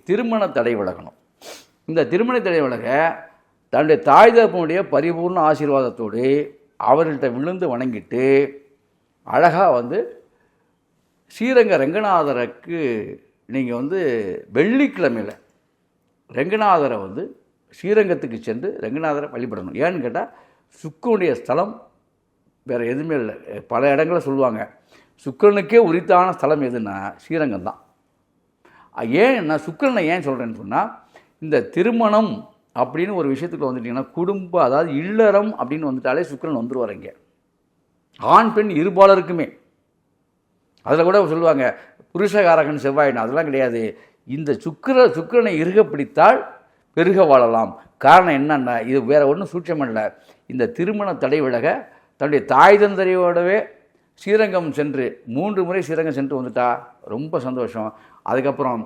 திருமண தடை விலகணும். இந்த திருமண தடை விலக தன்னுடைய தாய் தகப்பனுடைய பரிபூர்ண ஆசீர்வாதத்தோடு அவர்கள்ட்ட விழுந்து வணங்கிட்டு அழகாக ஸ்ரீரங்க ரங்கநாதருக்கு நீங்கள் வெள்ளிக்கிழமையில் ரங்கநாதரை ஸ்ரீரங்கத்துக்கு சென்று ரங்கநாதரை வழிபடணும். ஏன்னு கேட்டால் சுக்கரனுடைய ஸ்தலம் வேறு எதுவுமே இல்லை. பல இடங்களில் சொல்லுவாங்க சுக்கரனுக்கே உரித்தான ஸ்தலம் எதுன்னா ஸ்ரீரங்கம் தான். ஏன்னா சுக்கரனை ஏன் சொல்கிறேன்னு சொன்னால், இந்த திருமணம் அப்படின்னு ஒரு விஷயத்துக்கு வந்துட்டிங்கன்னா குடும்பம், அதாவது இல்லறம் அப்படின்னு வந்துட்டாலே சுக்கரன் வந்துடுவார். இங்கே ஆண் பெண் இருபாலருக்குமே. அதில் கூட சொல்லுவாங்க புருஷகாரகன் செவ்வாயின்னு, அதெல்லாம் கிடையாது. இந்த சுக்கிரனை இருக பிடித்தால் பெருக வாழலாம். காரணம் என்னன்னா, இது வேறு ஒன்றும் சூட்சம் இல்லை. இந்த திருமண தடை விலக தன்னுடைய தாய் தந்தையோடவே ஸ்ரீரங்கம் சென்று 3 முறை ஸ்ரீரங்கம் சென்று வந்துட்டா ரொம்ப சந்தோஷம். அதுக்கப்புறம்